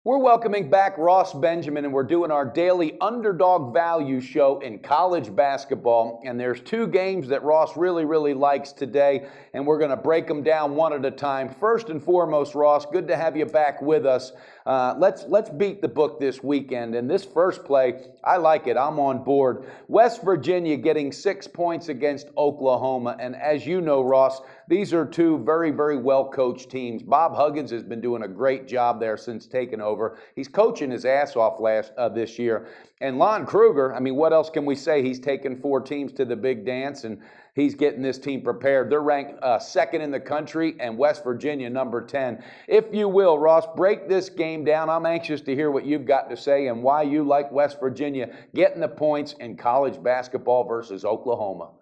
We're welcoming back Ross Benjamin, and we're doing our daily underdog value show in college basketball. And there's two games that Ross really likes today, and we're going to break them down one at a time. First and foremost, Ross, good to have you back with us. Let's beat the book this weekend. And this first play, I like it. I'm on board. West Virginia getting 6 points against Oklahoma. And as you know, Ross, these are two very well-coached teams. Bob Huggins has been doing a great job there since taking over. He's coaching his ass off this year. And Lon Kruger, I mean, what else can we say? He's taken 4 teams to the big dance, and he's getting this team prepared. They're ranked second in the country, and West Virginia number 10. If you will, Ross, break this game down. I'm anxious to hear what you've got to say and why you like West Virginia getting the points in college basketball versus Oklahoma.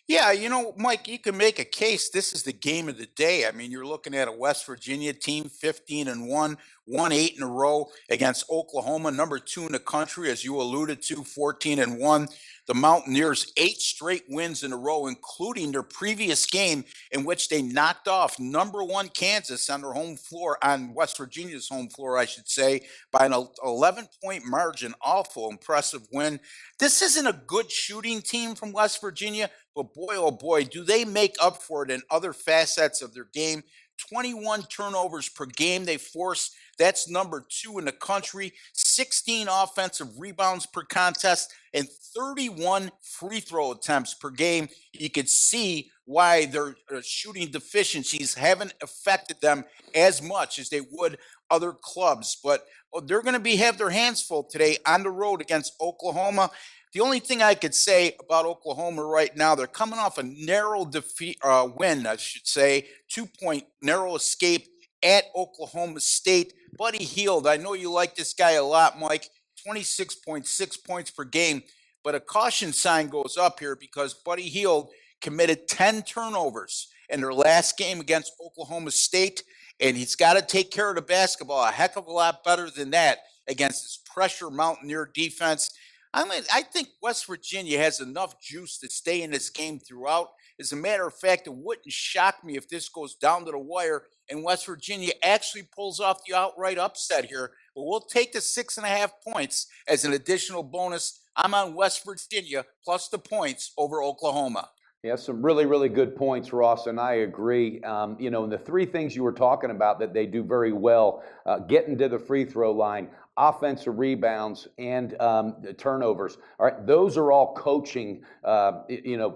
Yeah, Mike, you can make a case. This is the game of the day. I mean, you're looking at a West Virginia team, 15-1, won 8 in a row against Oklahoma, number 2 in the country, as you alluded to, 14-1. The Mountaineers, 8 straight wins in a row, including their previous game in which they knocked off number 1 Kansas on their home floor, on West Virginia's home floor, I should say, by an 11-point margin. Awful impressive win. This isn't a good shooting team from West Virginia, but boy, oh boy, do they make up for it in other facets of their game. 21 turnovers per game they force. That's number 2 in the country. 16 offensive rebounds per contest and 31 free throw attempts per game. You could see why their shooting deficiencies haven't affected them as much as they would other clubs. But they're going to have their hands full today on the road against Oklahoma. The only thing I could say about Oklahoma right now, they're coming off a narrow win, I should say, 2-point narrow escape at Oklahoma State. Buddy Hield, I know you like this guy a lot, Mike, 26.6 points per game, but a caution sign goes up here because Buddy Hield committed 10 turnovers in their last game against Oklahoma State, and he's got to take care of the basketball a heck of a lot better than that against this pressure Mountaineer defense. I think West Virginia has enough juice to stay in this game throughout. As a matter of fact, it wouldn't shock me if this goes down to the wire and West Virginia actually pulls off the outright upset here. But we'll take the 6.5 points as an additional bonus. I'm on West Virginia plus the points over Oklahoma. Yeah, some really good points, Ross, and I agree. And the 3 things you were talking about that they do very well, getting to the free throw line, offensive rebounds, and the turnovers. All right, those are all coaching,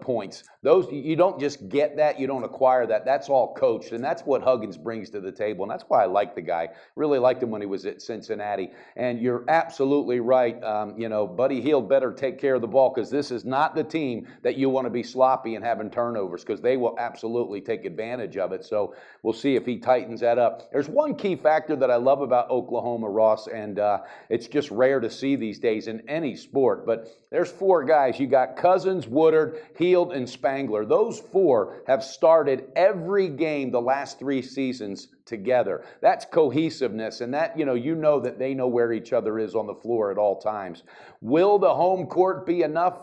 points. Those you don't just get that, you don't acquire that. That's all coached, and that's what Huggins brings to the table, and that's why I like the guy. Really liked him when he was at Cincinnati. And you're absolutely right. Buddy Hield better take care of the ball because this is not the team that you want to be sloppy and having turnovers because they will absolutely take advantage of it. So we'll see if he tightens that up. There's one key factor that I love about Oklahoma, Ross, and it's just rare to see these days in any sport. But there's 4 guys. You got Cousins, Woodard, Hield, and Spangler. Those 4 have started every game the last 3 seasons together. That's cohesiveness, and that, that they know where each other is on the floor at all times. Will the home court be enough?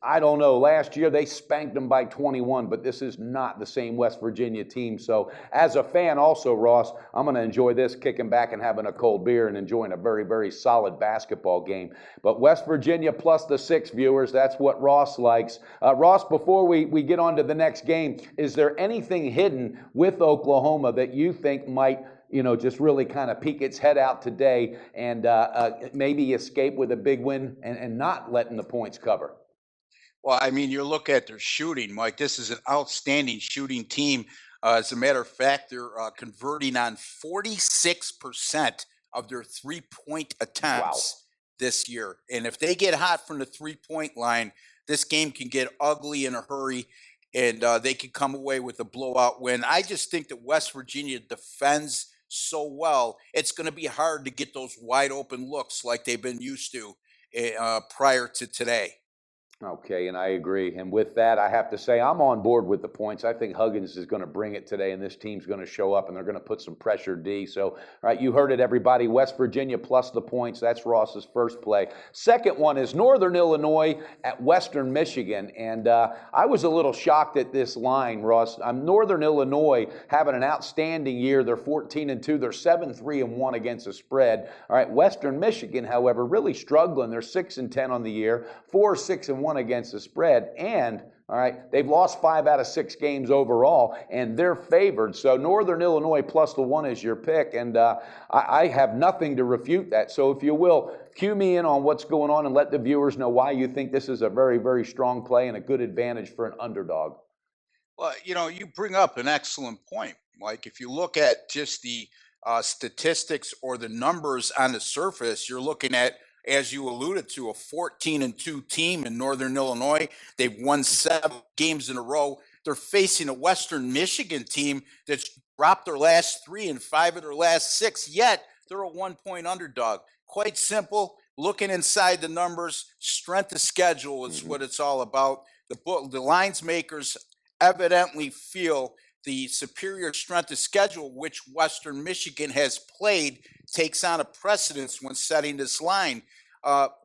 I don't know. Last year, they spanked them by 21, but this is not the same West Virginia team. So as a fan also, Ross, I'm going to enjoy this, kicking back and having a cold beer and enjoying a very solid basketball game. But West Virginia plus the 6, viewers, that's what Ross likes. Ross, before we get on to the next game, is there anything hidden with Oklahoma that you think might just really kind of peek its head out today and maybe escape with a big win and not letting the points cover? Well, I mean, you look at their shooting, Mike. This is an outstanding shooting team. As a matter of fact, they're converting on 46% of their 3-point Wow. attempts this year. And if they get hot from the 3-point line, this game can get ugly in a hurry and they could come away with a blowout win. I just think that West Virginia defends so well, it's going to be hard to get those wide open looks like they've been used to prior to today. Okay, and I agree. And with that, I have to say I'm on board with the points. I think Huggins is going to bring it today, and this team's going to show up, and they're going to put some pressure D. So, all right, you heard it, everybody. West Virginia plus the points. That's Ross's first play. Second one is Northern Illinois at Western Michigan, and I was a little shocked at this line, Ross. Northern Illinois having an outstanding year. They're 14-2. They're 7-3-1 against the spread. All right, Western Michigan, however, really struggling. They're 6-10 on the year, 4-6-1 against the spread, and all right, they've lost 5 out of 6 games overall, and they're favored. So Northern Illinois plus the 1 is your pick, and I have nothing to refute that. So if you will, cue me in on what's going on and let the viewers know why you think this is a very, very strong play and a good advantage for an underdog. Well, you bring up an excellent point, Mike. If you look at just the statistics or the numbers on the surface, you're looking at, as you alluded to, a 14-2 team in Northern Illinois. They've won 7 games in a row. They're facing a Western Michigan team that's dropped their last 3 and 5 of their last 6, yet they're a 1-point underdog. Quite simple. Looking inside the numbers, strength of schedule is what it's all about. The lines makers evidently feel the superior strength of schedule, which Western Michigan has played, takes on a precedence when setting this line.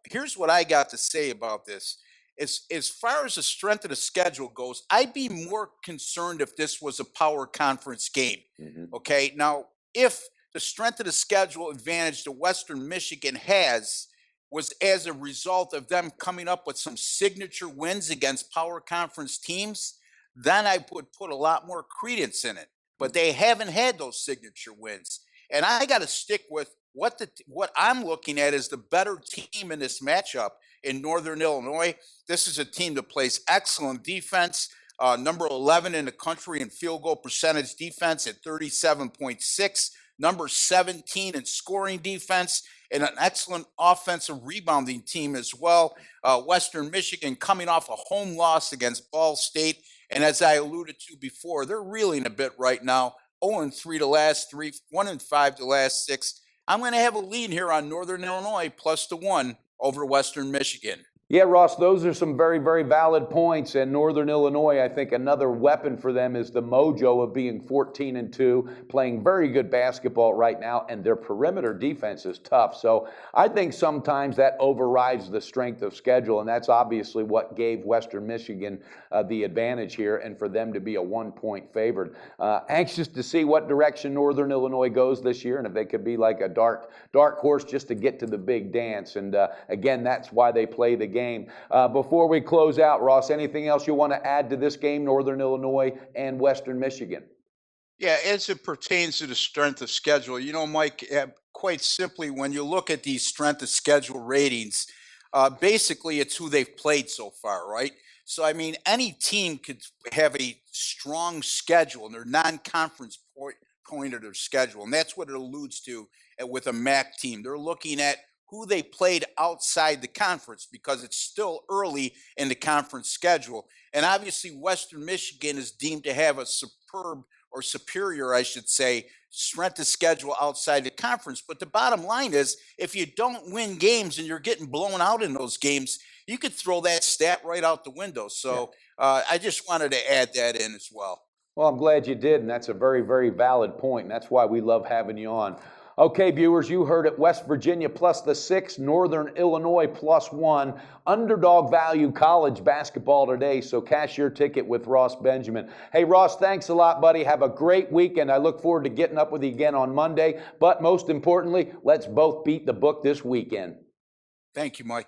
Here's what I got to say about this. As far as the strength of the schedule goes, I'd be more concerned if this was a power conference game. Mhm. Okay. Now, if the strength of the schedule advantage that Western Michigan has was as a result of them coming up with some signature wins against power conference teams, then I would put a lot more credence in it. But they haven't had those signature wins. And I got to stick with what I'm looking at is the better team in this matchup in Northern Illinois. This is a team that plays excellent defense, number 11 in the country in field goal percentage defense at 37.6, number 17 in scoring defense, and an excellent offensive rebounding team as well. Western Michigan coming off a home loss against Ball State. And as I alluded to before, they're reeling a bit right now. 0-3 the last 3, 1-5 the last 6. I'm going to have a lead here on Northern Illinois plus the 1 over Western Michigan. Yeah, Ross, those are some very, very valid points. And Northern Illinois, I think another weapon for them is the mojo of being 14-2, playing very good basketball right now, and their perimeter defense is tough. So I think sometimes that overrides the strength of schedule, and that's obviously what gave Western Michigan the advantage here, and for them to be a 1-point favorite. Anxious to see what direction Northern Illinois goes this year, and if they could be like a dark horse just to get to the big dance. And again, that's why they play the game. Before we close out, Ross, anything else you want to add to this game, Northern Illinois and Western Michigan? Yeah, as it pertains to the strength of schedule, Mike, quite simply, when you look at these strength of schedule ratings, basically it's who they've played so far, right? So, I mean, any team could have a strong schedule in their non-conference point of their schedule, and that's what it alludes to with a MAC team. They're looking at who they played outside the conference because it's still early in the conference schedule. And obviously, Western Michigan is deemed to have a superb or superior, I should say, strength of schedule outside the conference. But the bottom line is, if you don't win games and you're getting blown out in those games, you could throw that stat right out the window. Yeah. So I just wanted to add that in as well. Well, I'm glad you did, and that's a very, very valid point, and that's why we love having you on. Okay, viewers, you heard it. West Virginia plus the 6, Northern Illinois plus 1. Underdog value college basketball today, so cash your ticket with Ross Benjamin. Hey, Ross, thanks a lot, buddy. Have a great weekend. I look forward to getting up with you again on Monday. But most importantly, let's both beat the book this weekend. Thank you, Mike.